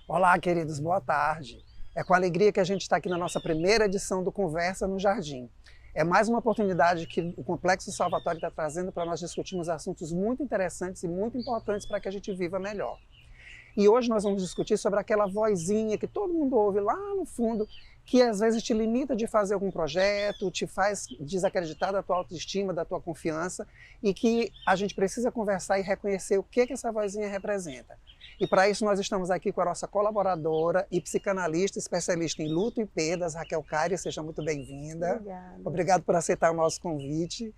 Olá, queridos, boa tarde. É com alegria que a gente está aqui na nossa primeira edição do Conversa no Jardim. É mais uma oportunidade que o Complexo Salvatório está trazendo para nós discutirmos assuntos muito interessantes e muito importantes para que a gente viva melhor. E hoje nós vamos discutir sobre aquela vozinha que todo mundo ouve lá no fundo, que às vezes te limita de fazer algum projeto, te faz desacreditar da tua autoestima, da tua confiança, e que a gente precisa conversar e reconhecer o que essa vozinha representa. E para isso nós estamos aqui com a nossa colaboradora e psicanalista, especialista em luto e perdas, Raquel Caires. Seja muito bem-vinda. Obrigada. Obrigado por aceitar o nosso convite.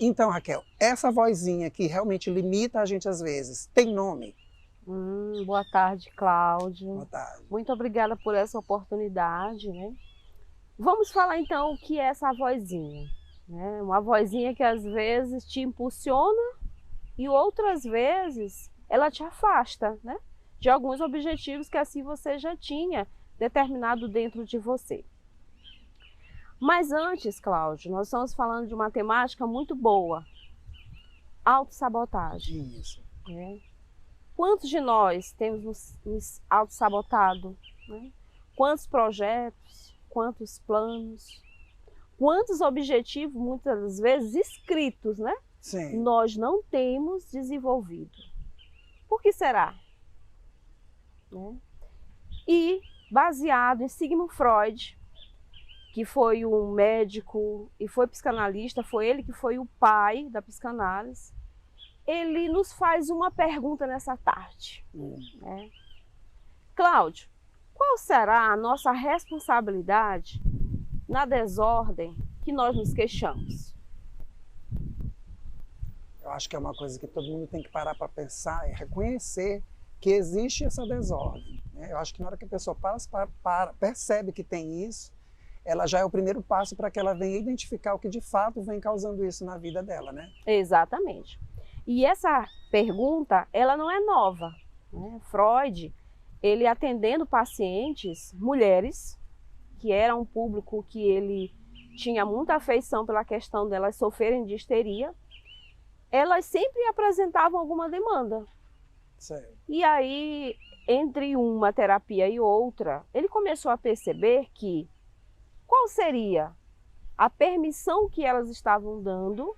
Então, Raquel, essa vozinha que realmente limita a gente às vezes, tem nome? Boa tarde, Cláudio. Boa tarde. Muito obrigada por essa oportunidade, né? Vamos falar então o que é essa vozinha, né? Uma vozinha que às vezes te impulsiona e outras vezes ela te afasta, né? De alguns objetivos que assim você já tinha determinado dentro de você. Mas antes, Cláudio, nós estamos falando de uma temática muito boa: autossabotagem. Isso. Né? Quantos de nós temos nos autossabotado? Né? Quantos projetos, quantos planos, quantos objetivos, muitas vezes escritos, né? Sim. Nós não temos desenvolvido. Por que será? Né? E baseado em Sigmund Freud, que foi um médico e foi psicanalista, foi ele que foi o pai da psicanálise, ele nos faz uma pergunta nessa tarde. Né? Cláudio, qual será a nossa responsabilidade na desordem que nós nos queixamos? Eu acho que é uma coisa que todo mundo tem que parar para pensar e reconhecer que existe essa desordem. Né? Eu acho que na hora que a pessoa percebe que tem isso, ela já é o primeiro passo para que ela venha identificar o que de fato vem causando isso na vida dela, né? Exatamente. E essa pergunta, ela não é nova. Né? Freud, ele atendendo pacientes, mulheres, que era um público que ele tinha muita afeição pela questão delas sofrerem de histeria, elas sempre apresentavam alguma demanda. Certo. E aí, entre uma terapia e outra, ele começou a perceber que qual seria a permissão que elas estavam dando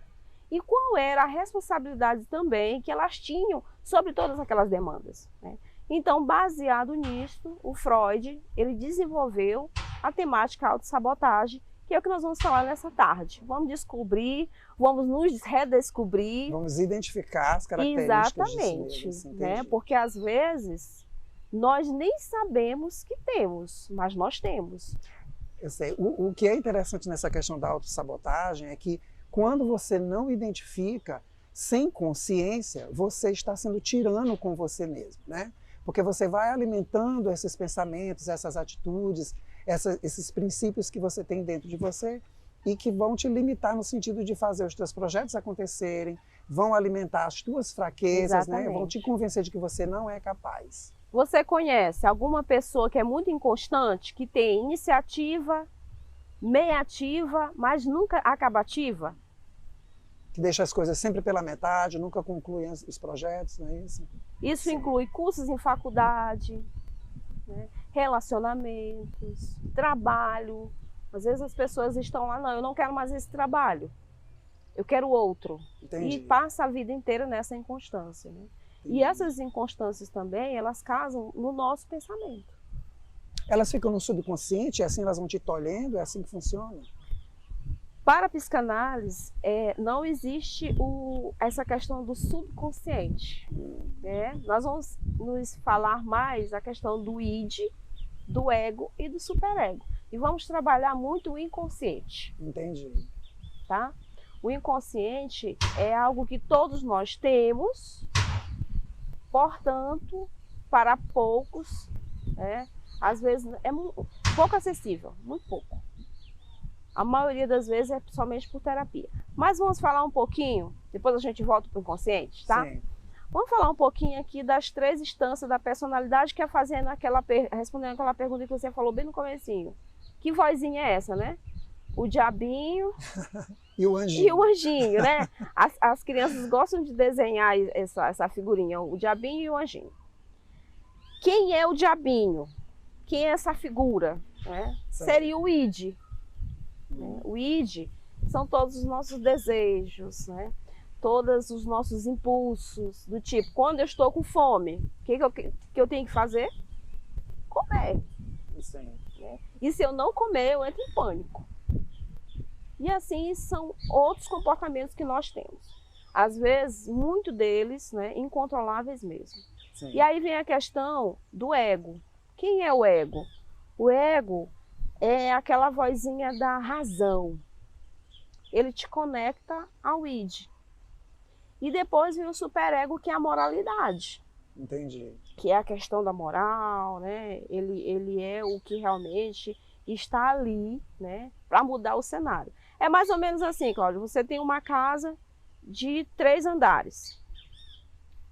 e qual era a responsabilidade também que elas tinham sobre todas aquelas demandas. Né? Então, baseado nisso, o Freud ele desenvolveu a temática autossabotagem, que é o que nós vamos falar nessa tarde. Vamos descobrir, vamos nos redescobrir. Vamos identificar as características exatamente, disso mesmo, né? Porque às vezes nós nem sabemos que temos, mas nós temos. Eu sei. O que é interessante nessa questão da autossabotagem é que quando você não identifica, sem consciência, você está sendo tirano com você mesmo, né? Porque você vai alimentando esses pensamentos, essas atitudes, esses princípios que você tem dentro de você e que vão te limitar no sentido de fazer os teus projetos acontecerem, vão alimentar as tuas fraquezas, né? Vão te convencer de que você não é capaz. Você conhece alguma pessoa que é muito inconstante, que tem iniciativa, meia ativa, mas nunca acabativa? Que deixa as coisas sempre pela metade, nunca conclui os projetos, não é isso? Isso Sim. inclui cursos em faculdade, né? Relacionamentos, trabalho. Às vezes as pessoas estão lá, não, eu não quero mais esse trabalho, eu quero outro. Entendi. E passa a vida inteira nessa inconstância. Né? E essas inconstâncias também, elas casam no nosso pensamento. Elas ficam no subconsciente e assim elas vão te tolhendo, é assim que funciona? Para a psicanálise, não existe essa questão do subconsciente. Né? Nós vamos nos falar mais a questão do id, do ego e do superego. E vamos trabalhar muito o inconsciente. Entendi. Tá? O inconsciente é algo que todos nós temos, portanto, para poucos, né? Às vezes é pouco acessível, muito pouco. A maioria das vezes é somente por terapia. Mas vamos falar um pouquinho, depois a gente volta para o inconsciente, tá? Sim. Vamos falar um pouquinho aqui das 3 instâncias da personalidade, que é respondendo aquela pergunta que você falou bem no comecinho. Que vozinha é essa, né? O diabinho e o anjinho. E o anjinho, né? As crianças gostam de desenhar essa figurinha, o diabinho e o anjinho. Quem é o diabinho? Quem é essa figura? Né? Seria o id. Né? O id são todos os nossos desejos, né? Todos os nossos impulsos, do tipo, quando eu estou com fome, o que eu tenho que fazer? Comer. Sim. Né? E se eu não comer, eu entro em pânico. E assim são outros comportamentos que nós temos. Às vezes, muito deles, né, incontroláveis mesmo. Sim. E aí vem a questão do ego. Quem é o ego? O ego é aquela vozinha da razão. Ele te conecta ao id. E depois vem o superego, que é a moralidade. Entendi. Que é a questão da moral, né? Ele é o que realmente está ali, né, para mudar o cenário. É mais ou menos assim, Cláudio, você tem uma casa de 3 andares.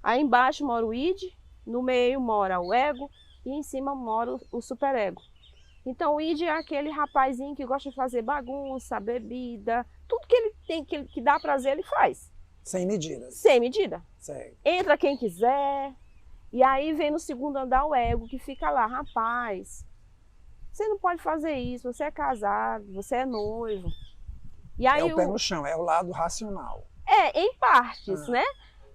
Aí embaixo mora o id, no meio mora o ego e em cima mora o superego. Então o id é aquele rapazinho que gosta de fazer bagunça, bebida, tudo que ele tem, que dá prazer, ele faz. Sem medidas. Sem medida. Certo. Entra quem quiser. E aí vem no segundo andar o ego, que fica lá, rapaz, você não pode fazer isso, você é casado, você é noivo. E aí é o pé no chão, é o lado racional. Em partes, né?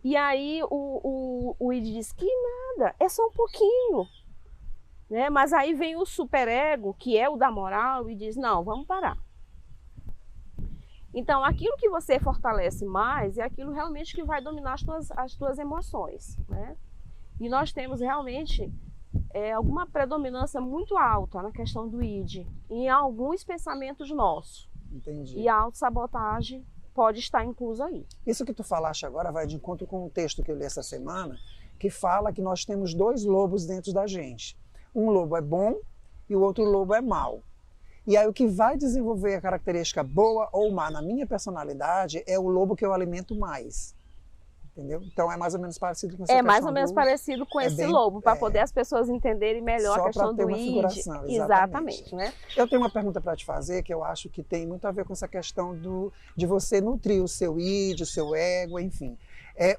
E aí o id diz que nada, é só um pouquinho. Né? Mas aí vem o superego, que é o da moral, e diz, não, vamos parar. Então, aquilo que você fortalece mais é aquilo realmente que vai dominar as tuas emoções, né? E nós temos realmente alguma predominância muito alta na questão do id, em alguns pensamentos nossos. Entendi. E a autossabotagem pode estar inclusa aí. Isso que tu falaste agora vai de encontro com um texto que eu li essa semana, que fala que nós temos 2 lobos dentro da gente. Um lobo é bom e o outro lobo é mau. E aí o que vai desenvolver a característica boa ou má na minha personalidade é o lobo que eu alimento mais. Entendeu? Então é mais ou menos parecido com essa questão. É mais ou menos parecido com esse lobo, para poder as pessoas entenderem melhor a questão do id. Exatamente, né? Eu tenho uma pergunta para te fazer que eu acho que tem muito a ver com essa questão de você nutrir o seu id, o seu ego, enfim.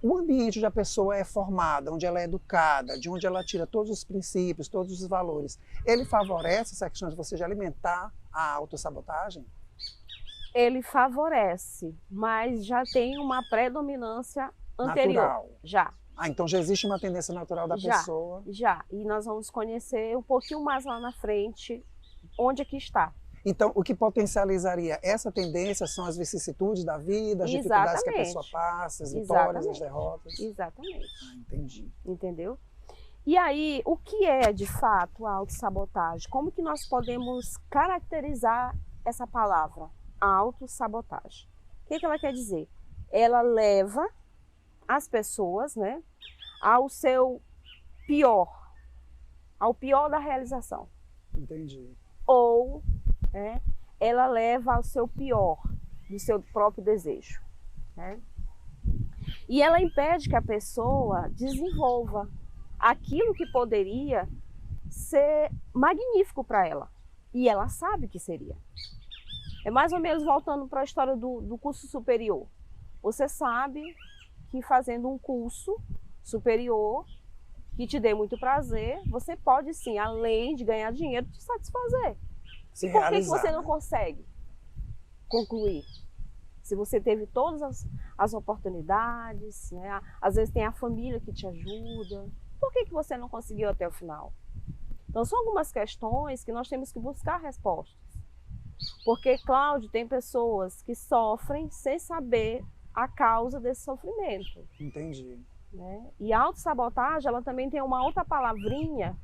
O ambiente onde a pessoa é formada, onde ela é educada, de onde ela tira todos os princípios, todos os valores, ele favorece essa questão de você de alimentar a autossabotagem? Ele favorece, mas já tem uma predominância anterior. Natural. Já. Então já existe uma tendência natural da pessoa? Já. E nós vamos conhecer um pouquinho mais lá na frente onde é que está. Então, o que potencializaria essa tendência são as vicissitudes da vida, as dificuldades que a pessoa passa, as vitórias, as derrotas? Exatamente. Entendi. Entendeu? E aí, o que é de fato a autossabotagem? Como que nós podemos caracterizar essa palavra, a autossabotagem? O que ela quer dizer? Ela leva as pessoas, né, ao seu pior, ao pior da realização. Entendi. Ou ela leva ao seu pior, do seu próprio desejo. Né? E ela impede que a pessoa desenvolva aquilo que poderia ser magnífico para ela. E ela sabe que seria. É mais ou menos voltando para a história do curso superior. Você sabe que fazendo um curso superior que te dê muito prazer, você pode sim, além de ganhar dinheiro, te satisfazer. Se Por que realizar, você não consegue concluir? Se você teve todas as oportunidades, né? Às vezes tem a família que te ajuda, por que você não conseguiu até o final? Então são algumas questões que nós temos que buscar respostas. Porque, Cláudio, tem pessoas que sofrem sem saber a causa desse sofrimento. Entendi. Né? E a autossabotagem, ela também tem uma outra palavrinha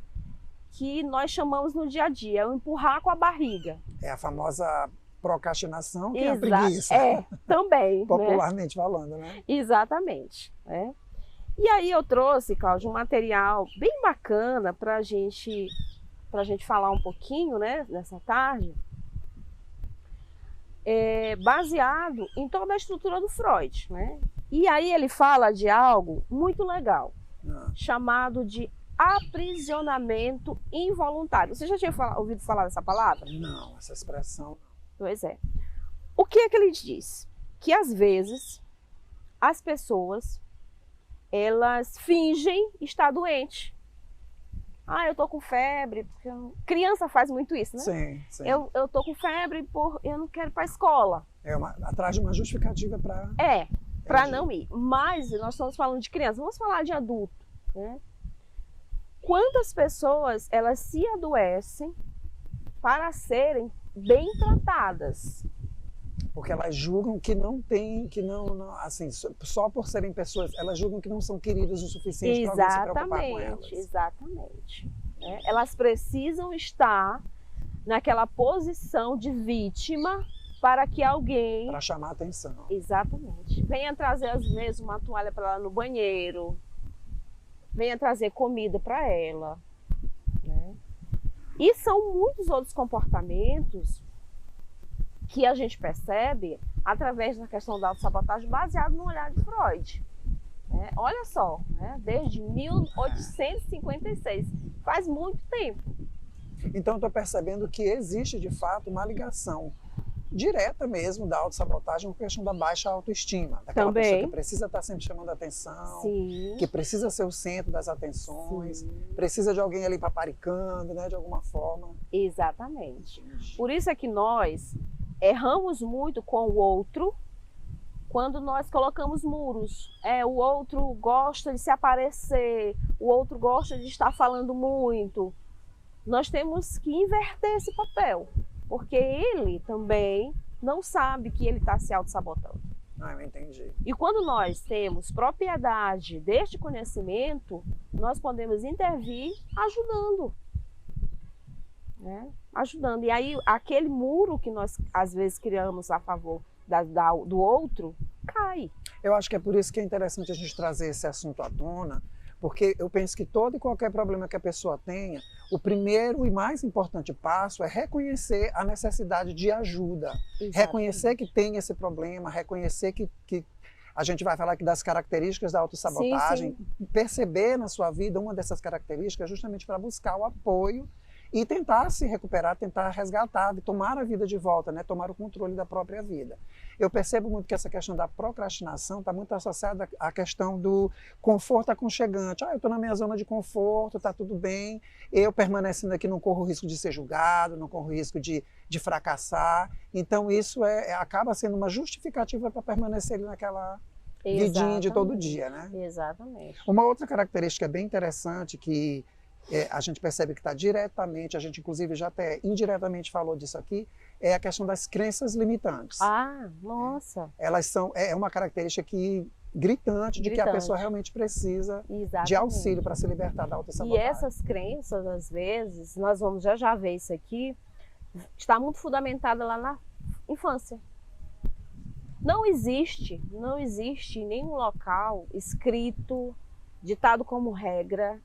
que nós chamamos no dia a dia, é o empurrar com a barriga. É a famosa procrastinação, que é a preguiça. Também. Popularmente falando, né? Exatamente. Né? E aí eu trouxe, Cláudio, um material bem bacana para a gente falar um pouquinho, né, nessa tarde, baseado em toda a estrutura do Freud. Né? E aí ele fala de algo muito legal, chamado de aprisionamento involuntário. Você já tinha ouvido falar dessa palavra? Não, essa expressão. Pois é. O que é que ele diz? Que às vezes as pessoas, elas fingem estar doentes. Ah, eu tô com febre. Criança faz muito isso, né? Sim, sim. Eu tô com febre, eu não quero ir pra escola. Atrás de uma justificativa para... Para não ir. Mas nós estamos falando de criança, vamos falar de adulto, né? Quantas pessoas elas se adoecem para serem bem tratadas? Porque elas julgam que não tem, assim, só por serem pessoas, elas julgam que não são queridas o suficiente para alguém se preocupar com elas. Exatamente. Né? Elas precisam estar naquela posição de vítima para que alguém... Para chamar a atenção. Exatamente. Venha trazer, às vezes, uma toalha para ela no banheiro, venha trazer comida para ela. Né? E são muitos outros comportamentos que a gente percebe através da questão da autossabotagem baseado no olhar de Freud. Né? Olha só, né? Desde 1856, faz muito tempo. Então, estou percebendo que existe, de fato, uma ligação direta mesmo da autossabotagem com a questão da baixa autoestima. Daquela pessoa que precisa estar sempre chamando a atenção, Sim. que precisa ser o centro das atenções, precisa de alguém ali paparicando, né, de alguma forma. Exatamente. Por isso é que nós erramos muito com o outro quando nós colocamos muros. O outro gosta de se aparecer, o outro gosta de estar falando muito. Nós temos que inverter esse papel. Porque ele também não sabe que ele está se auto-sabotando. Eu entendi. E quando nós temos propriedade deste conhecimento, nós podemos intervir ajudando. Né? Ajudando. E aí, aquele muro que nós, às vezes, criamos a favor do outro, cai. Eu acho que é por isso que é interessante a gente trazer esse assunto à tona, porque eu penso que todo e qualquer problema que a pessoa tenha, o primeiro e mais importante passo é reconhecer a necessidade de ajuda. Exatamente. Reconhecer que tem esse problema, reconhecer que a gente vai falar aqui das características da autossabotagem, perceber na sua vida uma dessas características justamente para buscar o apoio e tentar se recuperar, tentar resgatar, tomar a vida de volta, né? Tomar o controle da própria vida. Eu percebo muito que essa questão da procrastinação está muito associada à questão do conforto aconchegante. Eu estou na minha zona de conforto, está tudo bem, eu permanecendo aqui não corro risco de ser julgado, não corro risco de fracassar. Então isso acaba sendo uma justificativa para permanecer ali naquela vidinha de todo dia, né? Exatamente. Uma outra característica bem interessante que a gente percebe que está diretamente, a gente inclusive já até indiretamente falou disso aqui, é a questão das crenças limitantes. Nossa! Elas são, uma característica gritante de que a pessoa realmente precisa de auxílio para se libertar da autossabotagem. E essas crenças, às vezes, nós vamos já ver isso aqui, está muito fundamentada lá na infância. Não existe em nenhum local escrito, ditado como regra,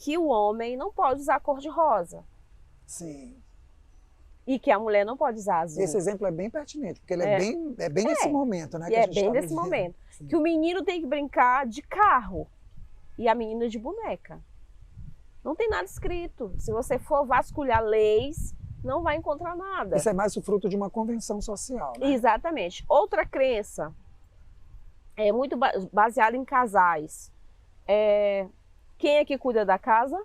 que o homem não pode usar cor de rosa. Sim. E que a mulher não pode usar azul. Esse exemplo é bem pertinente, porque ele é bem nesse momento, né? Que a gente bem nesse momento. Sim. Que o menino tem que brincar de carro e a menina de boneca. Não tem nada escrito. Se você for vasculhar leis, não vai encontrar nada. Isso é mais o fruto de uma convenção social, né? Exatamente. Outra crença, muito baseada em casais. Quem é que cuida da casa?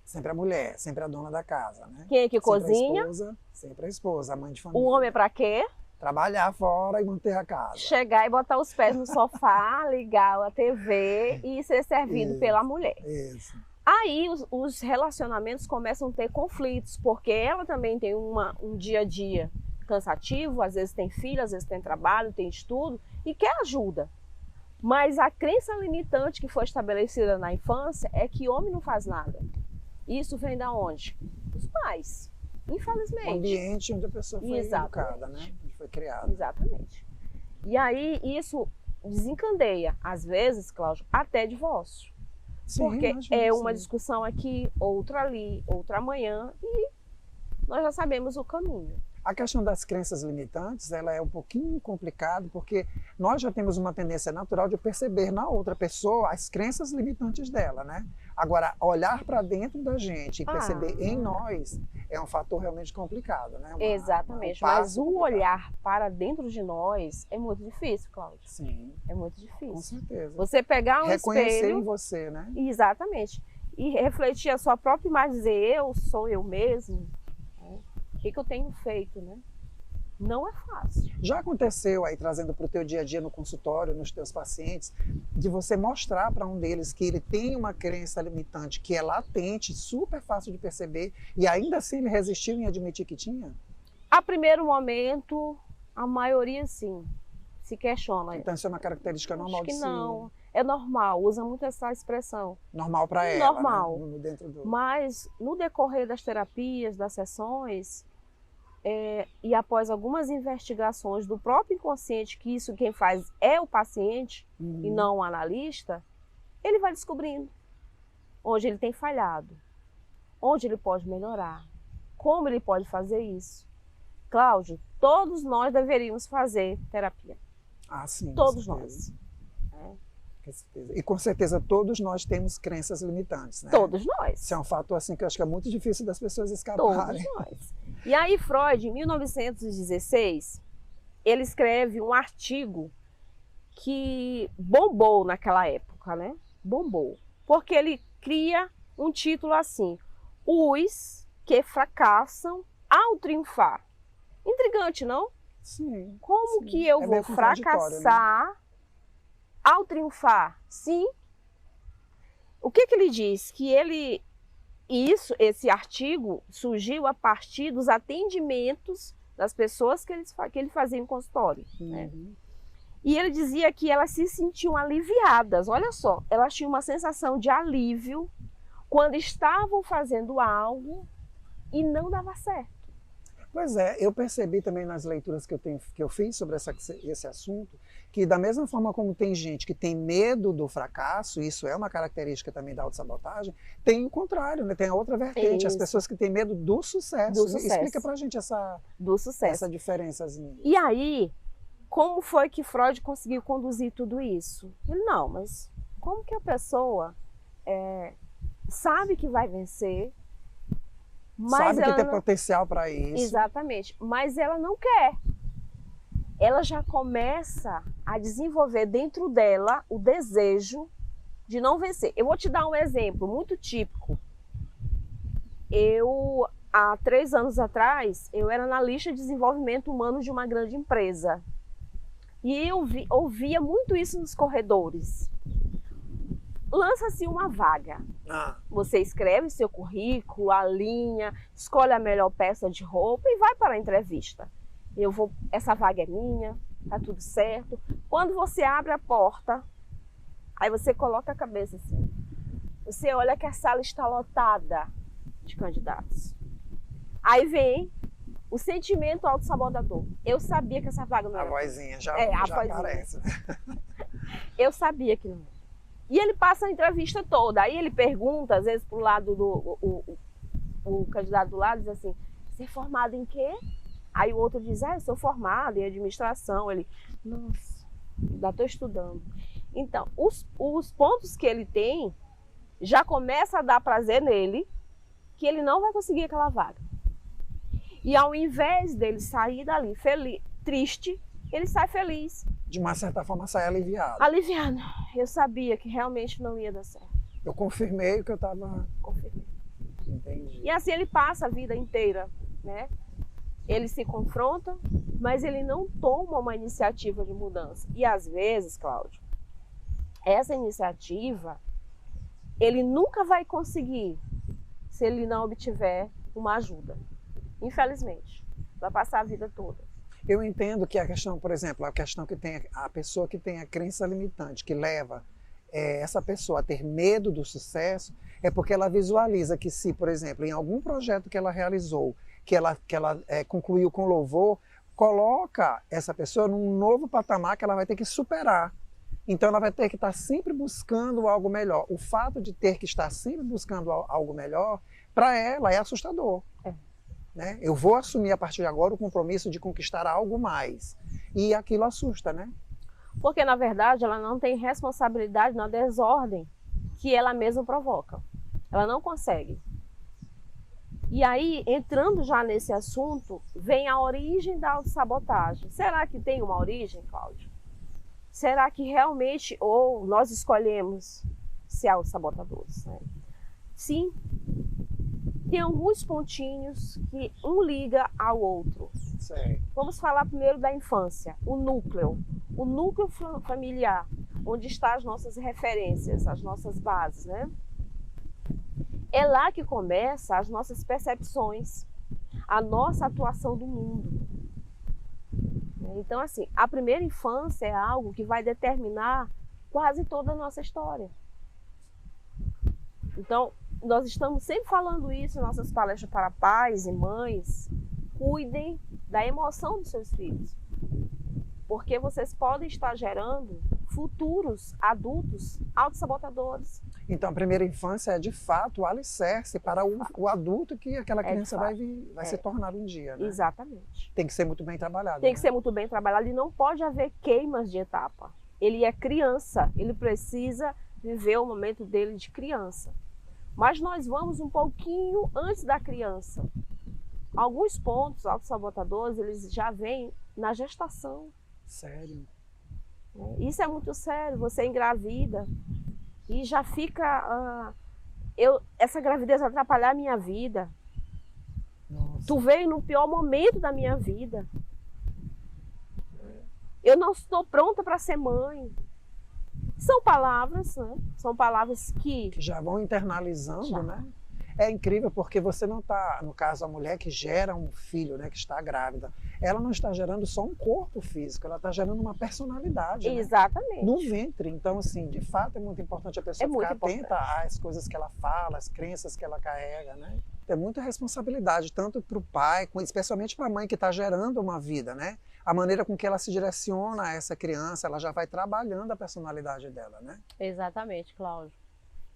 Sempre a mulher, sempre a dona da casa, né? Quem é que cozinha? Sempre a esposa, a mãe de família. O homem é para quê? Trabalhar fora e manter a casa. Chegar e botar os pés no sofá, ligar a TV e ser servido pela mulher. Isso. Aí os relacionamentos começam a ter conflitos, porque ela também tem um dia a dia cansativo, às vezes tem filho, às vezes tem trabalho, tem estudo e quer ajuda. Mas a crença limitante que foi estabelecida na infância é que homem não faz nada. Isso vem da onde? Dos pais, infelizmente. O ambiente onde a pessoa foi educada, né? Onde foi criada. Exatamente. E aí isso desencadeia, às vezes, Cláudio, até divórcio. Sim, porque é uma discussão aqui, outra ali, outra amanhã e nós já sabemos o caminho. A questão das crenças limitantes, ela é um pouquinho complicada, porque nós já temos uma tendência natural de perceber na outra pessoa as crenças limitantes dela, né? Agora, olhar para dentro da gente e perceber em nós é um fator realmente complicado, né? Exatamente, mas o olhar para dentro de nós é muito difícil, Cláudio. Sim. É muito difícil. Com certeza. Você pegar um reconhecer espelho... em você, né? Exatamente. e refletir a sua própria imagem, dizer, eu sou eu mesmo, né? O que eu tenho feito, né? Não é fácil. Já aconteceu aí, trazendo para o teu dia a dia no consultório, nos teus pacientes, de você mostrar para um deles que ele tem uma crença limitante, que é latente, super fácil de perceber, e ainda assim ele resistiu em admitir que tinha? A primeiro momento, a maioria sim, se questiona. Então isso é uma característica normal de si? Acho que não, é normal, usa muito essa expressão. Normal para ela, normal. Né? Dentro do... Mas no decorrer das terapias, das sessões, e após algumas investigações do próprio inconsciente, que isso quem faz é o paciente e não o analista, ele vai descobrindo onde ele tem falhado, onde ele pode melhorar, como ele pode fazer isso. Cláudio, todos nós deveríamos fazer terapia. Ah, sim. Todos nós. Com certeza. E com certeza todos nós temos crenças limitantes, né? Todos nós. Isso é um fator assim que eu acho que é muito difícil das pessoas escaparem. Todos nós. E aí Freud, em 1916, ele escreve um artigo que bombou naquela época, né? Bombou. Porque ele cria um título assim, Os que fracassam ao triunfar. Intrigante, não? Sim. Como sim. que eu vou fracassar, né, ao triunfar? Sim. O que ele diz? Que esse artigo surgiu a partir dos atendimentos das pessoas que ele fazia em consultório. Né? E ele dizia que elas se sentiam aliviadas. Olha só, elas tinham uma sensação de alívio quando estavam fazendo algo e não dava certo. Pois é, eu percebi também nas leituras que eu fiz sobre esse assunto, que da mesma forma como tem gente que tem medo do fracasso, isso é uma característica também da autossabotagem, tem o contrário, né? Tem a outra vertente, as pessoas que têm medo do sucesso. Do sucesso. Explica pra gente essa diferençazinha. E aí, como foi que Freud conseguiu conduzir tudo isso? Ele, não, mas como que a pessoa sabe que vai vencer, mas sabe que tem potencial para isso. Exatamente, mas ela não quer. Ela já começa a desenvolver dentro dela o desejo de não vencer. Eu vou te dar um exemplo muito típico. Há 3 anos atrás, eu era analista de desenvolvimento humano de uma grande empresa. E eu ouvia muito isso nos corredores. Lança-se uma vaga. Você escreve seu currículo, alinha, escolhe a melhor peça de roupa e vai para a entrevista. Essa vaga é minha, tá tudo certo. Quando você abre a porta, aí você coloca a cabeça assim. Você olha que a sala está lotada de candidatos. Aí vem o sentimento autossabotador. Eu sabia que essa vaga não era. A vozinha já aparece. Eu sabia que não. E ele passa a entrevista toda, aí ele pergunta, às vezes, pro lado o candidato do lado diz assim, você é formado em quê? Aí o outro diz, eu sou formado em administração. Ele, nossa, ainda estou estudando. Então, os pontos que ele tem já começa a dar prazer nele, que ele não vai conseguir aquela vaga. E ao invés dele sair dali triste, ele sai feliz. De uma certa forma, sai aliviado. Aliviado. Eu sabia que realmente não ia dar certo. Eu confirmei o que eu estava... Confirmei. Entendi. E assim ele passa a vida inteira, né? Ele se confronta, mas ele não toma uma iniciativa de mudança. E às vezes, Cláudio, essa iniciativa, ele nunca vai conseguir se ele não obtiver uma ajuda. Infelizmente. Vai passar a vida toda. Eu entendo que a questão, por exemplo, a questão que tem a pessoa que tem a crença limitante, que leva essa pessoa a ter medo do sucesso, é porque ela visualiza que se, por exemplo, em algum projeto que ela realizou, que ela concluiu com louvor, coloca essa pessoa num novo patamar que ela vai ter que superar. Então ela vai ter que estar sempre buscando algo melhor. O fato de ter que estar sempre buscando algo melhor, para ela é assustador. Né? Eu vou assumir a partir de agora o compromisso de conquistar algo mais. E aquilo assusta, né? Porque, na verdade, ela não tem responsabilidade na desordem que ela mesma provoca. Ela não consegue. E aí, entrando já nesse assunto, vem a origem da autossabotagem. Será que tem uma origem, Cláudio? Será que realmente, ou nós escolhemos ser autossabotadores, né? Sim, tem alguns pontinhos que um liga ao outro. Certo. Vamos falar primeiro da infância, o núcleo familiar, onde estão as nossas referências, as nossas bases, né? É lá que começam as nossas percepções, a nossa atuação do mundo. Então, assim, a primeira infância é algo que vai determinar quase toda a nossa história. Então, nós estamos sempre falando isso em nossas palestras para pais e mães. Cuidem da emoção dos seus filhos, porque vocês podem estar gerando futuros adultos autossabotadores. Então, a primeira infância é, de fato, o alicerce para o adulto que aquela criança vai se tornar um dia, né? Exatamente. Tem que ser muito bem trabalhado. Tem que ser muito bem trabalhado e não pode haver queimas de etapa. Ele é criança, ele precisa viver o momento dele de criança. Mas nós vamos um pouquinho antes da criança. Alguns pontos autossabotadores, eles já vêm na gestação. Sério? Isso é muito sério. Você engravida e já fica... essa gravidez vai atrapalhar a minha vida. Nossa. Tu veio no pior momento da minha vida. Eu não estou pronta para ser mãe. São palavras, né? São palavras que já vão internalizando, já. Né? É incrível porque você não está, no caso, a mulher que gera um filho, né, que está grávida, ela não está gerando só um corpo físico, ela está gerando uma personalidade. Exatamente. Né? No ventre. Então, assim, de fato é muito importante a pessoa ficar atenta às coisas que ela fala, às crenças que ela carrega, né? É muita responsabilidade, tanto para o pai, especialmente para a mãe que está gerando uma vida, né? A maneira com que ela se direciona a essa criança, ela já vai trabalhando a personalidade dela, né? Exatamente, Cláudio.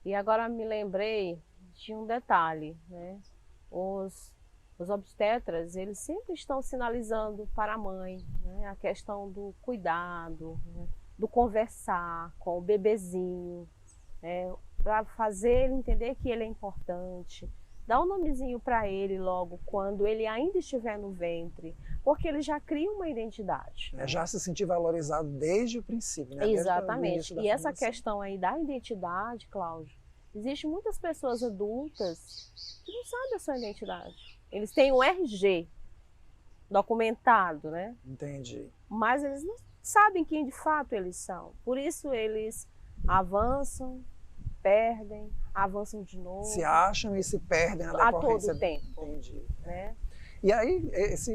E agora me lembrei de um detalhe, né? Os obstetras, eles sempre estão sinalizando para a mãe, né? A questão do cuidado, né? Do conversar com o bebezinho, né? Para fazer ele entender que ele é importante. Dá um nomezinho para ele logo quando ele ainda estiver no ventre, porque ele já cria uma identidade. É, já se sentir valorizado desde o princípio, né? Exatamente. E essa questão aí da identidade, Cláudio, existem muitas pessoas adultas que não sabem a sua identidade. Eles têm um RG documentado, né? Entendi. Mas eles não sabem quem de fato eles são. Por isso eles avançam, perdem, avançam de novo. Se acham e se perdem na decorrência. A todo tempo. Entendi. Né? E aí,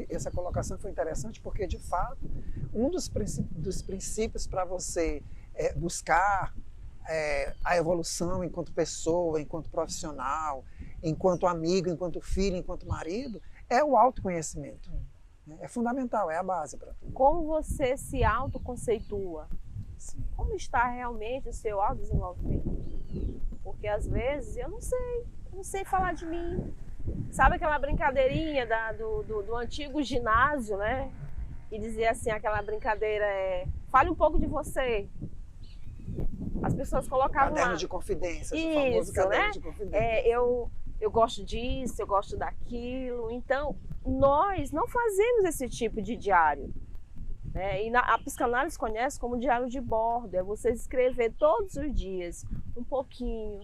essa colocação foi interessante porque, de fato, um dos princípios para você buscar a evolução enquanto pessoa, enquanto profissional, enquanto amigo, enquanto filho, enquanto marido, é o autoconhecimento. É fundamental, é a base para tudo. Como você se autoconceitua? Sim. Como está realmente o seu autodesenvolvimento? Porque às vezes eu não sei falar de mim. Sabe aquela brincadeirinha do antigo ginásio, né? E dizer assim, aquela brincadeira fale um pouco de você. As pessoas colocavam caderno lá. de confidências, Isso, o famoso caderno, né? De confidências. Eu gosto disso, eu gosto daquilo. Então, nós não fazemos esse tipo de diário. Né? E a psicanálise conhece como diário de bordo. É você escrever todos os dias um pouquinho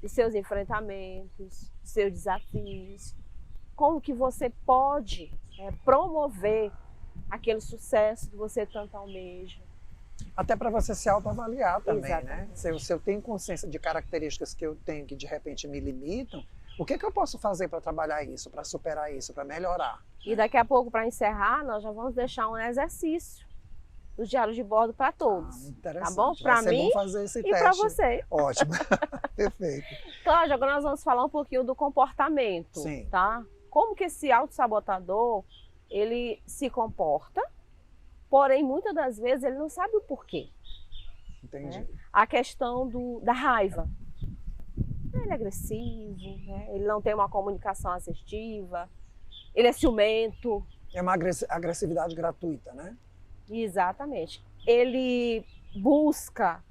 dos seus enfrentamentos, dos seus desafios, como que você pode promover aquele sucesso que você tanto almeja. Até para você se autoavaliar também, Exatamente. né? Se eu tenho consciência de características que eu tenho que de repente me limitam, o que eu posso fazer para trabalhar isso, para superar isso, para melhorar? E daqui a pouco, para encerrar, nós já vamos deixar um exercício do diário de bordo para todos. Interessante. Tá bom? Para mim bom fazer esse e para você. Ótimo. Perfeito. Cláudia, agora nós vamos falar um pouquinho do comportamento. Sim. Tá? Como que esse autossabotador, ele se comporta, porém, muitas das vezes, ele não sabe o porquê. Entendi. Né? A questão da raiva. Ele é agressivo, né? Ele não tem uma comunicação assertiva, ele é ciumento. É uma agressividade gratuita, né? Exatamente. Ele busca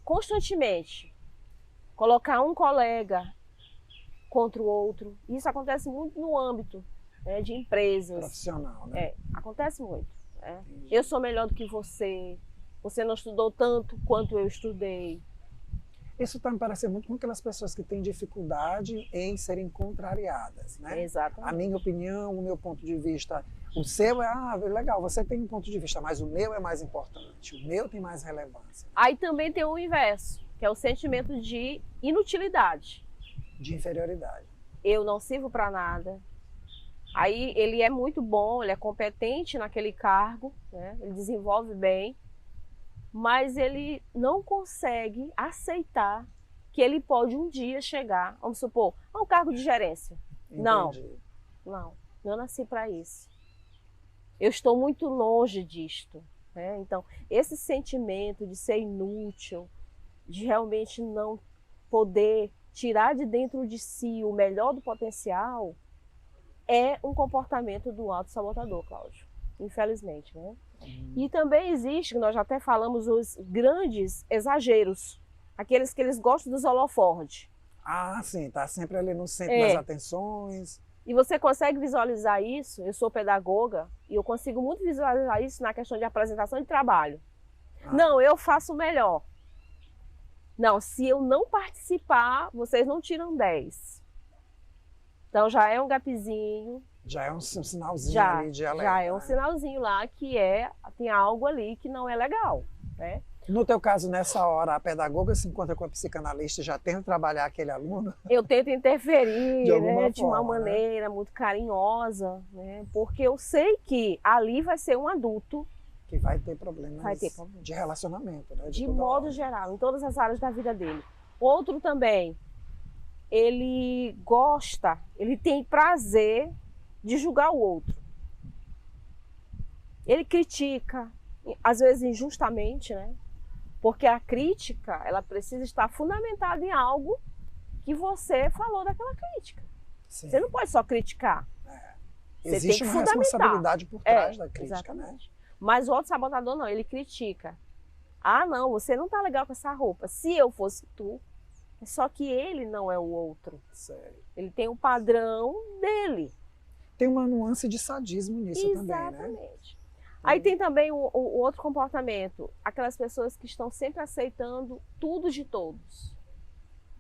constantemente colocar um colega contra o outro. Isso acontece muito no âmbito de empresas. Profissional, né? Acontece muito. Né? Eu sou melhor do que você não estudou tanto quanto eu estudei. Isso está me parecendo muito com aquelas pessoas que têm dificuldade em serem contrariadas, né? Exatamente. A minha opinião, o meu ponto de vista, o seu legal, você tem um ponto de vista, mas o meu é mais importante, o meu tem mais relevância. Aí também tem o inverso, que é o sentimento de inutilidade. De inferioridade. Eu não sirvo para nada. Aí ele é muito bom, ele é competente naquele cargo, né? Ele desenvolve bem, mas ele não consegue aceitar que ele pode um dia chegar, vamos supor, a um cargo de gerência. Entendi. Não, eu nasci para isso. Eu estou muito longe disto, né? Então, esse sentimento de ser inútil, de realmente não poder tirar de dentro de si o melhor do potencial, é um comportamento do autossabotador, Cláudio, infelizmente, né? E também existe, nós já até falamos, os grandes exageros, aqueles que eles gostam dos holofortes. Ah, sim, tá sempre ali no centro das atenções. E você consegue visualizar isso? Eu sou pedagoga e eu consigo muito visualizar isso na questão de apresentação de trabalho. Não, eu faço melhor. Não, se eu não participar, vocês não tiram 10. Então já é um gapzinho. Já é um sinalzinho ali de alerta. Já é um sinalzinho lá que tem algo ali que não é legal, né? No teu caso, nessa hora, a pedagoga se encontra com a psicanalista e já tenta trabalhar aquele aluno? Eu tento interferir de uma forma, maneira muito carinhosa, né? Porque eu sei que ali vai ser um adulto que vai ter problemas, problemas. De relacionamento, né? De modo geral, em todas as áreas da vida dele. Outro também, ele gosta, ele tem prazer de julgar o outro. Ele critica, às vezes injustamente, né? Porque a crítica, ela precisa estar fundamentada em algo que você falou daquela crítica. Sim. Você não pode só criticar. Existe uma responsabilidade por trás da crítica, exatamente, né? Mas o autossabotador não, ele critica. Ah, não, você não tá legal com essa roupa. Se eu fosse tu, só que ele não é o outro. Sério. Ele tem um padrão dele. Tem uma nuance de sadismo nisso também, né? Exatamente. Aí tem também o outro comportamento, aquelas pessoas que estão sempre aceitando tudo de todos.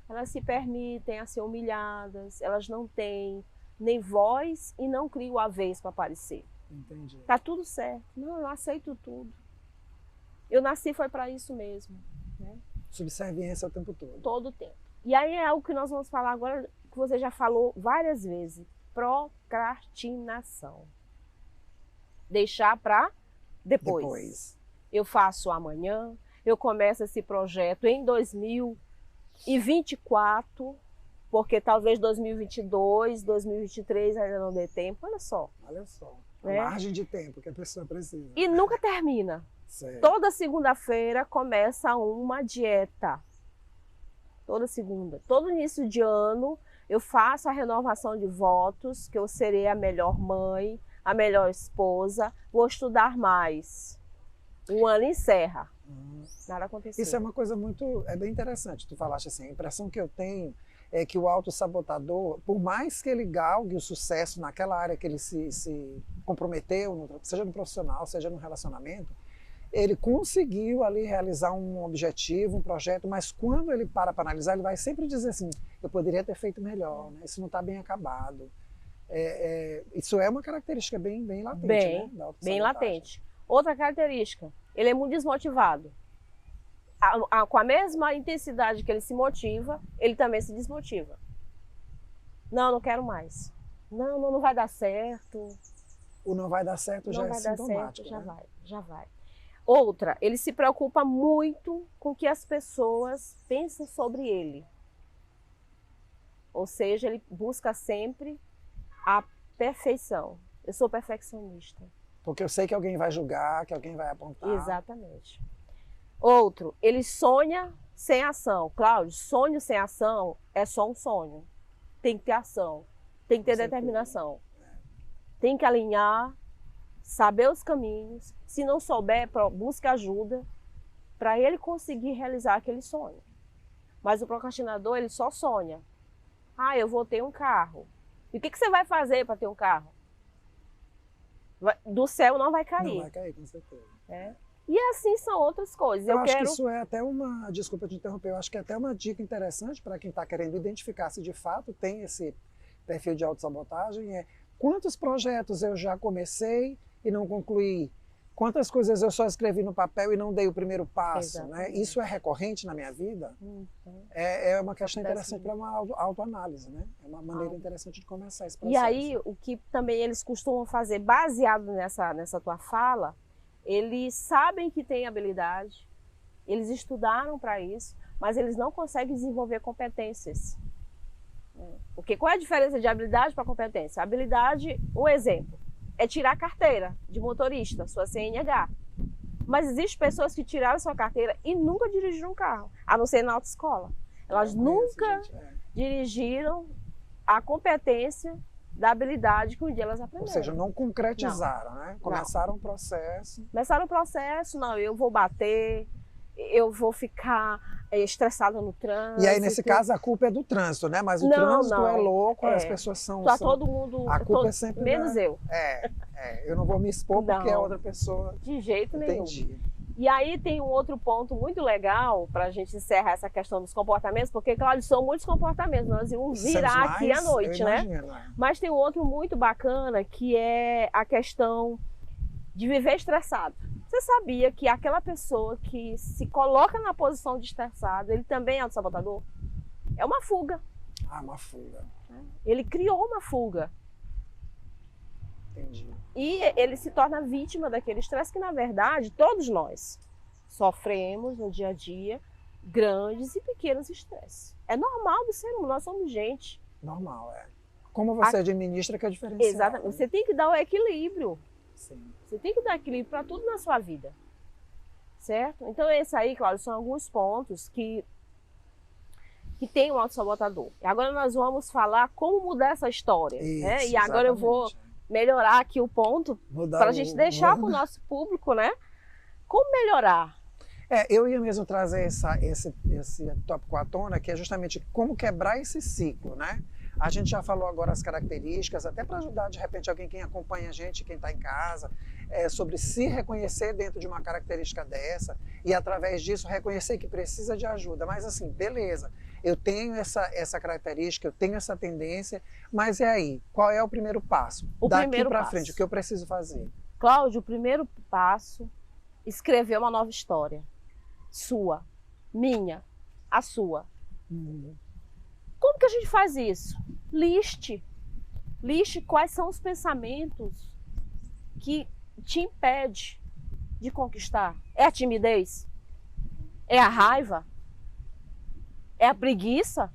Elas se permitem a ser humilhadas, elas não têm nem voz e não criam a vez para aparecer. Entendi. Tá tudo certo. Não, eu aceito tudo. Eu nasci foi para isso mesmo, né? Subserviência o tempo todo. Todo o tempo. E aí é algo que nós vamos falar agora, que você já falou várias vezes. Procrastinação. Deixar para depois. Eu faço amanhã, eu começo esse projeto em 2024, porque talvez 2022, 2023 ainda não dê tempo. Olha só. Olha só. A margem de tempo que a pessoa precisa. E nunca termina. Certo. Toda segunda-feira começa uma dieta. Toda segunda. Todo início de ano eu faço a renovação de votos, que eu serei a melhor mãe, a melhor esposa, vou estudar mais. O ano encerra. Nada aconteceu. Isso é uma coisa bem interessante. Tu falaste assim, a impressão que eu tenho é que o autossabotador, por mais que ele galgue o sucesso naquela área que ele se comprometeu, seja no profissional, seja no relacionamento, ele conseguiu ali realizar um objetivo, um projeto, mas quando ele para analisar, ele vai sempre dizer assim, eu poderia ter feito melhor, né? Isso não está bem acabado. Isso é uma característica bem latente, né? Bem latente. Outra característica, ele é muito desmotivado. Com a mesma intensidade que ele se motiva, ele também se desmotiva. Não quero mais. Não vai dar certo. O não vai dar certo já é sintomático. Já vai. Outra, ele se preocupa muito com o que as pessoas pensam sobre ele. Ou seja, ele busca sempre a perfeição. Eu sou perfeccionista. Porque eu sei que alguém vai julgar, que alguém vai apontar. Exatamente. Outro, ele sonha sem ação. Cláudio, sonho sem ação é só um sonho. Tem que ter ação, tem que ter determinação. Tem que alinhar, saber os caminhos. Se não souber, busque ajuda para ele conseguir realizar aquele sonho. Mas o procrastinador, ele só sonha. Ah, eu vou ter um carro. E o que você vai fazer para ter um carro? Do céu não vai cair. Não vai cair, com certeza. E assim são outras coisas. Eu acho que isso é até uma, desculpa te interromper, eu acho que é até uma dica interessante para quem está querendo identificar se de fato tem esse perfil de autossabotagem, é quantos projetos eu já comecei e não concluí, quantas coisas eu só escrevi no papel e não dei o primeiro passo, né? Isso é recorrente na minha vida? É uma questão interessante para uma autoanálise, né? É uma maneira interessante de começar esse processo. E aí, o que também eles costumam fazer, baseado nessa tua fala, eles sabem que têm habilidade, eles estudaram para isso, mas eles não conseguem desenvolver competências. Porque qual é a diferença de habilidade para competência? Habilidade, um exemplo, é tirar a carteira de motorista, sua CNH. Mas existem pessoas que tiraram sua carteira e nunca dirigiram um carro, a não ser na autoescola. Elas nunca dirigiram a competência da habilidade que um dia elas aprenderam. Ou seja, não concretizaram, né? Começaram o processo. Começaram o processo, não, eu vou bater, eu vou ficar estressada no trânsito. E aí, nesse caso, a culpa é do trânsito, né? Mas o trânsito é louco, as pessoas são... Tá todo mundo... A culpa é sempre... Menos eu. Eu não vou me expor porque é outra pessoa. De jeito nenhum. Entendi. E aí tem um outro ponto muito legal para a gente encerrar essa questão dos comportamentos, porque, claro, são muitos comportamentos, nós vamos virar aqui à noite, né? Mas tem um outro muito bacana, que é a questão de viver estressado. Você sabia que aquela pessoa que se coloca na posição de estressado, ele também é autossabotador? É uma fuga. Ah, uma fuga. Ele criou uma fuga. Entendi. E ele se torna vítima daquele estresse que, na verdade, todos nós sofremos no dia a dia grandes e pequenos estresses. É normal do ser humano, nós somos gente. Normal, é. Como você administra que é diferencial. Exatamente. Né? Você tem que dar o equilíbrio. Sim. Você tem que dar equilíbrio para tudo na sua vida. Certo? Então, esse aí, claro, são alguns pontos que tem um autossabotador. E agora nós vamos falar como mudar essa história. Isso, né? E agora eu vou melhorar aqui o ponto para a gente deixar para o nosso público, né? Como melhorar? Eu ia mesmo trazer esse tópico à tona, que é justamente como quebrar esse ciclo, né? A gente já falou agora as características, até para ajudar, de repente, alguém quem acompanha a gente, quem está em casa, sobre se reconhecer dentro de uma característica dessa e, através disso, reconhecer que precisa de ajuda. Mas, assim, beleza, eu tenho essa característica, eu tenho essa tendência, mas e aí? Qual é o primeiro passo? Daqui para frente, o que eu preciso fazer? Cláudio, o primeiro passo, escrever uma nova história. Sua, minha, a sua. Como que a gente faz isso? Liste quais são os pensamentos que te impedem de conquistar. É a timidez? É a raiva? É a preguiça?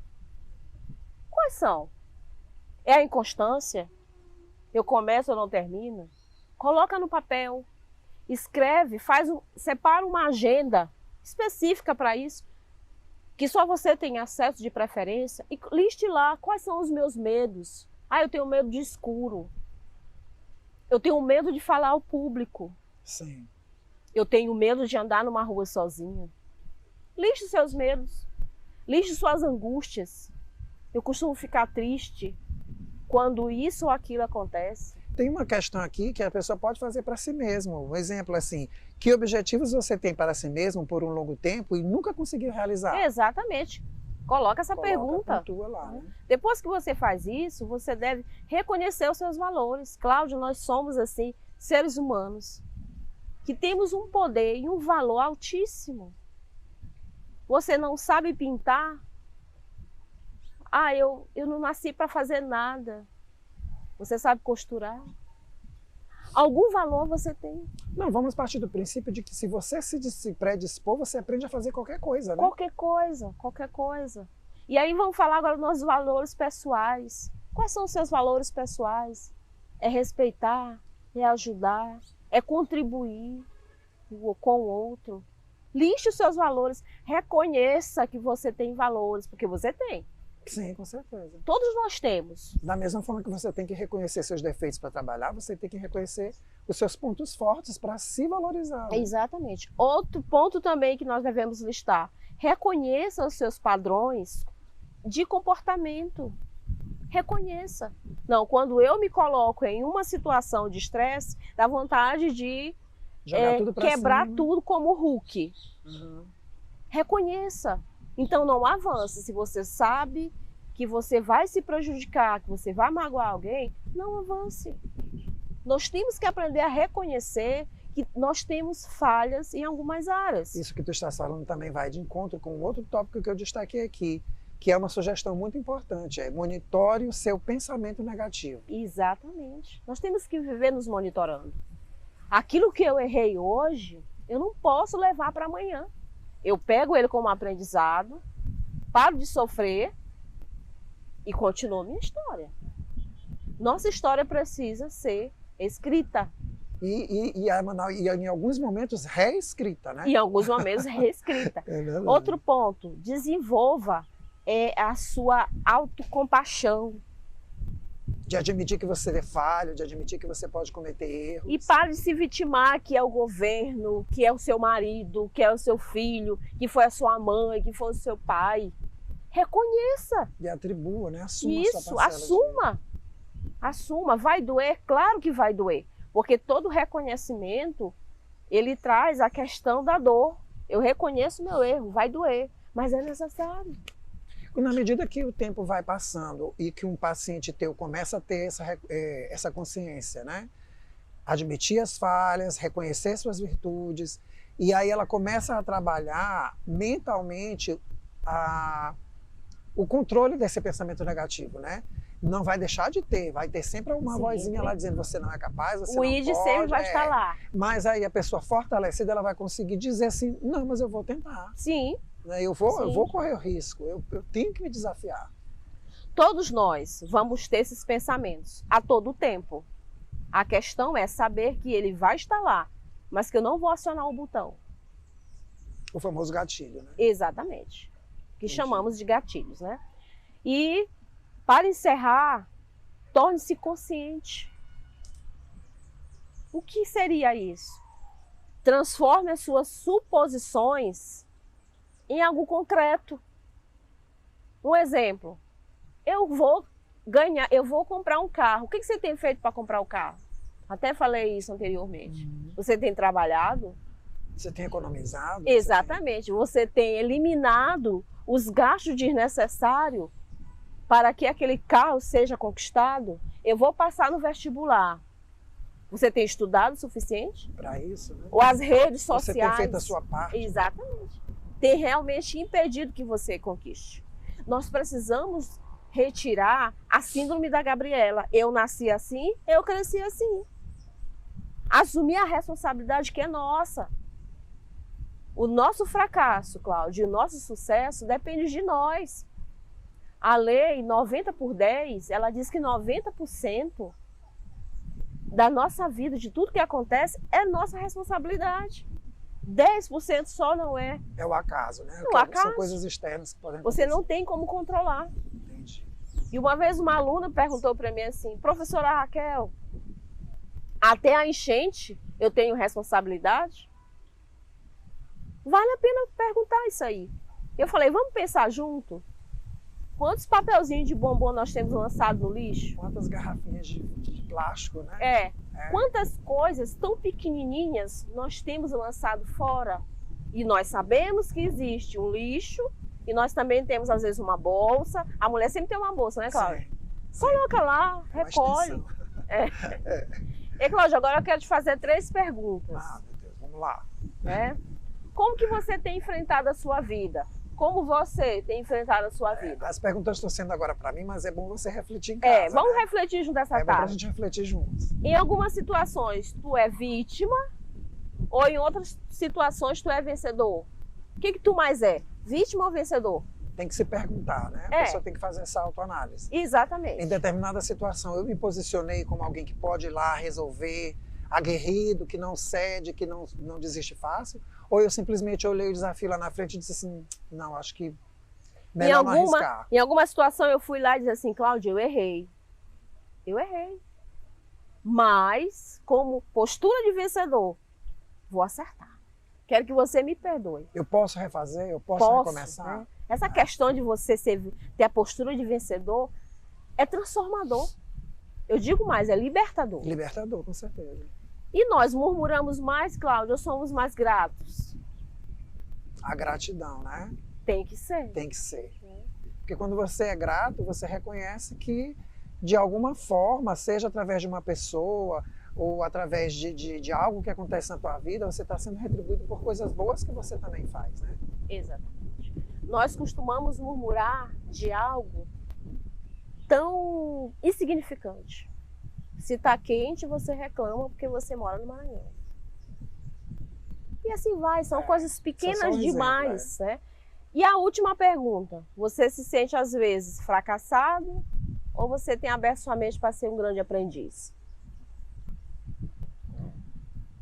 Quais são? É a inconstância? Eu começo ou não termino? Coloca no papel, escreve, separa uma agenda específica para isso, que só você tem acesso de preferência, e liste lá quais são os meus medos. Eu tenho medo de escuro. Eu tenho medo de falar ao público. Sim. Eu tenho medo de andar numa rua sozinha. Liste seus medos. Liste suas angústias. Eu costumo ficar triste quando isso ou aquilo acontece. Tem uma questão aqui que a pessoa pode fazer para si mesmo. Um exemplo assim, que objetivos você tem para si mesmo por um longo tempo e nunca conseguiu realizar? Exatamente. Coloca essa pergunta. Pontua lá, né? Depois que você faz isso, você deve reconhecer os seus valores. Cláudio, nós somos assim, seres humanos, que temos um poder e um valor altíssimo. Você não sabe pintar? Eu não nasci para fazer nada. Você sabe costurar? Algum valor você tem? Não, vamos partir do princípio de que se você se predispor, você aprende a fazer qualquer coisa, né? Qualquer coisa, qualquer coisa. E aí vamos falar agora dos nossos valores pessoais. Quais são os seus valores pessoais? É respeitar, é ajudar, é contribuir com o outro. Liste os seus valores, reconheça que você tem valores, porque você tem. Sim, com certeza. Todos nós temos. Da mesma forma que você tem que reconhecer seus defeitos para trabalhar, você tem que reconhecer os seus pontos fortes para se valorizar. Né? Exatamente. Outro ponto também que nós devemos listar: reconheça os seus padrões de comportamento. Reconheça. Não, quando eu me coloco em uma situação de estresse, dá vontade de Jogar tudo pra quebrar cima. tudo como Hulk. Uhum. Reconheça. Então não avance. Se você sabe que você vai se prejudicar, que você vai magoar alguém, não avance. Nós temos que aprender a reconhecer que nós temos falhas em algumas áreas. Isso que tu estás falando também vai de encontro com outro tópico que eu destaquei aqui, que é uma sugestão muito importante, é monitore o seu pensamento negativo. Exatamente. Nós temos que viver nos monitorando. Aquilo que eu errei hoje, eu não posso levar para amanhã. Eu pego ele como aprendizado, paro de sofrer e continuo minha história. Nossa história precisa ser escrita. E em alguns momentos reescrita, né? Em alguns momentos reescrita. Outro ponto, desenvolva a sua autocompaixão. De admitir que você é falho, de admitir que você pode cometer erros. E pare de se vitimar que é o governo, que é o seu marido, que é o seu filho, que foi a sua mãe, que foi o seu pai. Reconheça. E atribua, né? Assuma isso, a sua parcela assuma. Assuma. Vai doer? Claro que vai doer. Porque todo reconhecimento, ele traz a questão da dor. Eu reconheço meu erro, vai doer, mas é necessário. Na medida que o tempo vai passando e que um paciente teu começa a ter essa consciência, né? Admitir as falhas, reconhecer suas virtudes, e aí ela começa a trabalhar mentalmente o controle desse pensamento negativo, né? Não vai deixar de ter, vai ter sempre uma vozinha lá dizendo você não é capaz, você não pode. O ID sempre vai estar lá. Mas aí a pessoa fortalecida, ela vai conseguir dizer assim, não, mas eu vou tentar. Sim. Eu vou correr o risco, eu tenho que me desafiar. Todos nós vamos ter esses pensamentos a todo tempo. A questão é saber que ele vai estar lá, mas que eu não vou acionar o botão. O famoso gatilho, né? Exatamente. Que Entendi. chamamos de gatilhos, né? E, para encerrar, torne-se consciente. O que seria isso? Transforme as suas suposições em algo concreto. Um exemplo, eu vou comprar um carro. O que você tem feito para comprar o carro? Até falei isso anteriormente. Você tem trabalhado? Você tem economizado? Exatamente. Você tem eliminado os gastos desnecessários para que aquele carro seja conquistado? Eu vou passar no vestibular. Você tem estudado o suficiente? Para isso, né? Ou as redes sociais? Você tem feito a sua parte? Exatamente. Tem realmente impedido que você conquiste. Nós precisamos retirar a síndrome da Gabriela. Eu nasci assim, eu cresci assim. Assumir a responsabilidade que é nossa. O nosso fracasso, Cláudio, o nosso sucesso depende de nós. A lei 90/10, ela diz que 90% da nossa vida, de tudo que acontece, é nossa responsabilidade. 10% só não é. É o acaso, né? O acaso. São coisas externas que podem Você acontecer. não tem como controlar. Entendi. E uma vez uma aluna perguntou para mim assim, professora Raquel, até a enchente eu tenho responsabilidade? Vale a pena perguntar isso aí. Eu falei, vamos pensar junto? Quantos papelzinhos de bombom nós temos lançado no lixo? Quantas garrafinhas de plástico, né? Quantas coisas tão pequenininhas nós temos lançado fora? E nós sabemos que existe um lixo e nós também temos às vezes uma bolsa. A mulher sempre tem uma bolsa, né, Cláudia? Coloca lá, recolhe. E Cláudia, agora eu quero te fazer 3 perguntas. Ah, meu Deus, vamos lá. Como que você tem enfrentado a sua vida? Como você tem enfrentado a sua vida? As perguntas estão sendo agora para mim, mas é bom você refletir em casa. Vamos refletir junto essa tarde. É bom pra tarde. gente refletir juntos. Em algumas situações, tu é vítima, ou em outras situações, tu é vencedor? O que tu mais é? Vítima ou vencedor? Tem que se perguntar, né? A pessoa tem que fazer essa autoanálise. Exatamente. Em determinada situação, eu me posicionei como alguém que pode ir lá resolver, aguerrido, que não cede, que não desiste fácil, ou eu simplesmente olhei o desafio lá na frente e disse assim, não, acho que melhor não arriscar. Em alguma situação eu fui lá e disse assim, Cláudia, eu errei. Eu errei. Mas, como postura de vencedor, vou acertar. Quero que você me perdoe. Eu posso refazer? Eu posso recomeçar? Né? Essa questão de você ter a postura de vencedor é transformador. Eu digo mais, é libertador. Libertador, com certeza. E nós murmuramos mais, Cláudia, ou somos mais gratos? A gratidão, né? Tem que ser. Tem que ser. Porque quando você é grato, você reconhece que, de alguma forma, seja através de uma pessoa ou através de algo que acontece na tua vida, você está sendo retribuído por coisas boas que você também faz, né? Exatamente. Nós costumamos murmurar de algo tão insignificante. Se está quente, você reclama porque você mora no Maranhão. E assim vai, são coisas pequenas demais, né? E a última pergunta, você se sente às vezes fracassado ou você tem aberto sua mente para ser um grande aprendiz?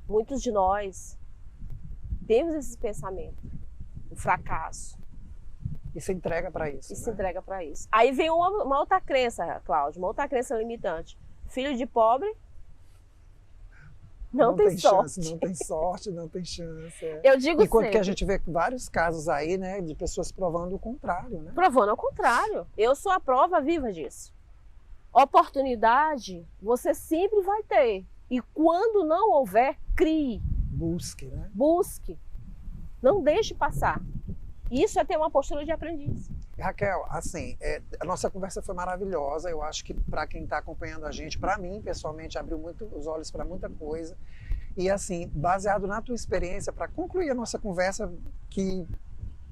Muitos de nós temos esse pensamento, o fracasso. E se entrega para isso. E se entrega para isso. Aí vem uma outra crença, Cláudia, uma outra crença limitante. Filho de pobre não tem sorte. Chance, não tem sorte, não tem chance. Eu digo Enquanto sempre, que a gente vê vários casos aí, né, de pessoas provando o contrário, né? provando ao contrário. Eu sou a prova viva disso. Oportunidade você sempre vai ter. E quando não houver, crie. Busque, né? Busque. Não deixe passar. Isso é ter uma postura de aprendiz. Raquel, assim, a nossa conversa foi maravilhosa. Eu acho que para quem está acompanhando a gente, para mim, pessoalmente, abriu muito os olhos para muita coisa. E assim, baseado na tua experiência, para concluir a nossa conversa, que,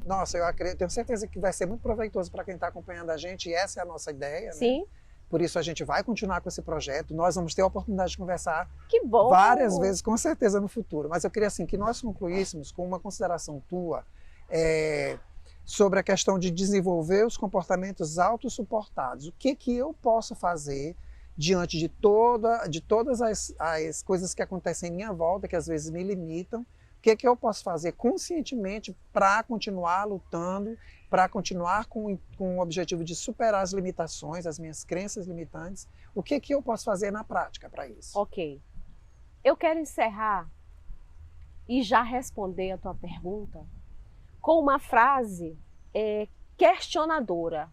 nossa, eu tenho certeza que vai ser muito proveitoso para quem está acompanhando a gente, e essa é a nossa ideia, Sim. né? Por isso a gente vai continuar com esse projeto. Nós vamos ter a oportunidade de conversar Que bom. várias vezes, com certeza, no futuro. Mas eu queria assim, que nós concluíssemos com uma consideração tua sobre a questão de desenvolver os comportamentos autossuportados. O que eu posso fazer diante de todas as coisas que acontecem em minha volta, que às vezes me limitam? O que eu posso fazer conscientemente para continuar lutando, para continuar com o objetivo de superar as limitações, as minhas crenças limitantes? O que eu posso fazer na prática para isso? Ok. Eu quero encerrar e já responder a tua pergunta com uma frase questionadora.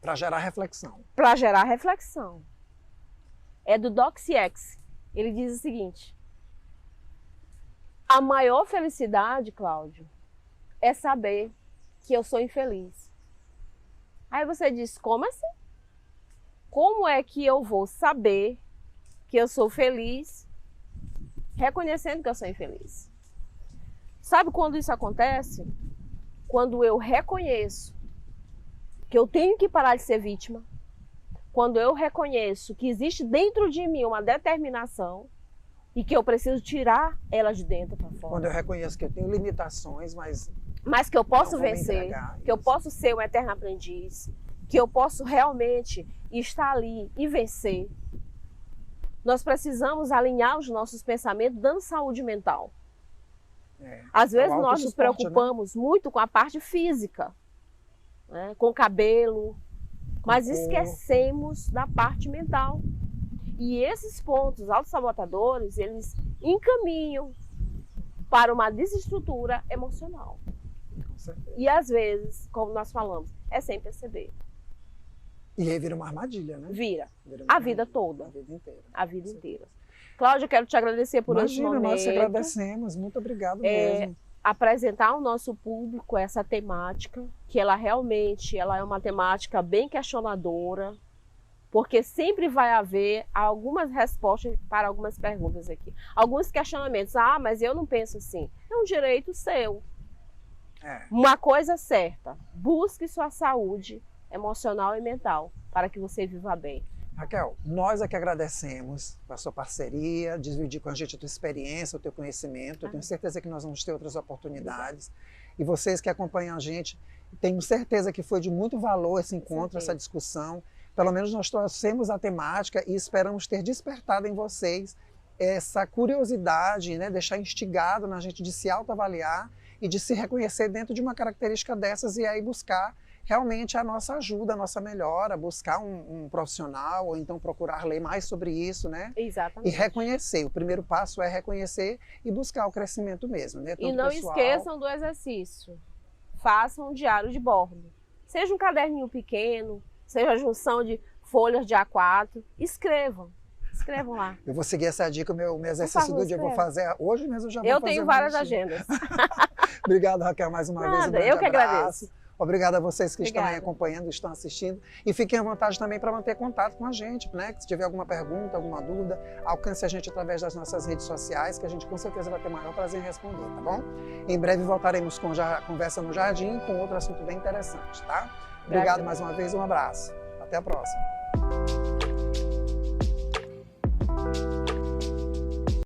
Para gerar reflexão. Para gerar reflexão. É do Doc CX. Ele diz o seguinte: a maior felicidade, Cláudio, é saber que eu sou infeliz. Aí você diz, como assim? Como é que eu vou saber que eu sou feliz reconhecendo que eu sou infeliz? Sabe quando isso acontece? Quando eu reconheço que eu tenho que parar de ser vítima, quando eu reconheço que existe dentro de mim uma determinação e que eu preciso tirar ela de dentro para fora. Quando eu reconheço que eu tenho limitações, mas que eu posso vencer, que eu posso ser um eterno aprendiz, que eu posso realmente estar ali e vencer. Nós precisamos alinhar os nossos pensamentos dando saúde mental. Às vezes nós nos preocupamos muito com a parte física, né? Com o cabelo, mas esquecemos da parte mental. E esses pontos autossabotadores, eles encaminham para uma desestrutura emocional. E às vezes, como nós falamos, é sem perceber. E aí vira uma armadilha, né? Vira a vida toda. A vida inteira. A vida inteira. Cláudia, eu quero te agradecer por esse momento. Nós agradecemos. Muito obrigado mesmo. Apresentar ao nosso público essa temática, que ela realmente é uma temática bem questionadora, porque sempre vai haver algumas respostas para algumas perguntas aqui. Alguns questionamentos. Ah, mas eu não penso assim. É um direito seu. Uma coisa certa, busque sua saúde emocional e mental para que você viva bem. Raquel, nós é que agradecemos a sua parceria, dividir com a gente a tua experiência, o teu conhecimento. Eu tenho certeza que nós vamos ter outras oportunidades. E vocês que acompanham a gente, tenho certeza que foi de muito valor esse encontro, essa discussão. Pelo menos nós trouxemos a temática e esperamos ter despertado em vocês essa curiosidade, né? Deixar instigado na gente de se autoavaliar e de se reconhecer dentro de uma característica dessas e aí buscar realmente a nossa ajuda, a nossa melhora, buscar um profissional ou então procurar ler mais sobre isso, né? Exatamente. E reconhecer. O primeiro passo é reconhecer e buscar o crescimento mesmo, né? E não esqueçam do exercício. Façam um diário de bordo. Seja um caderninho pequeno, seja a junção de folhas de A4, escrevam escrevam lá. Eu vou seguir essa dica, o meu exercício do dia eu vou fazer hoje mesmo, eu já vou Eu fazer. tenho várias agendas. Obrigado, Raquel, mais uma vez. Um grande eu que abraço. agradeço. Obrigado a vocês que estão aí Obrigada. acompanhando, estão assistindo. E fiquem à vontade também para manter contato com a gente, né? Se tiver alguma pergunta, alguma dúvida, alcance a gente através das nossas redes sociais, que a gente com certeza vai ter o maior prazer em responder, tá bom? Em breve voltaremos com Conversa no Jardim, com outro assunto bem interessante, tá? Obrigado mais uma vez, um abraço. Até a próxima.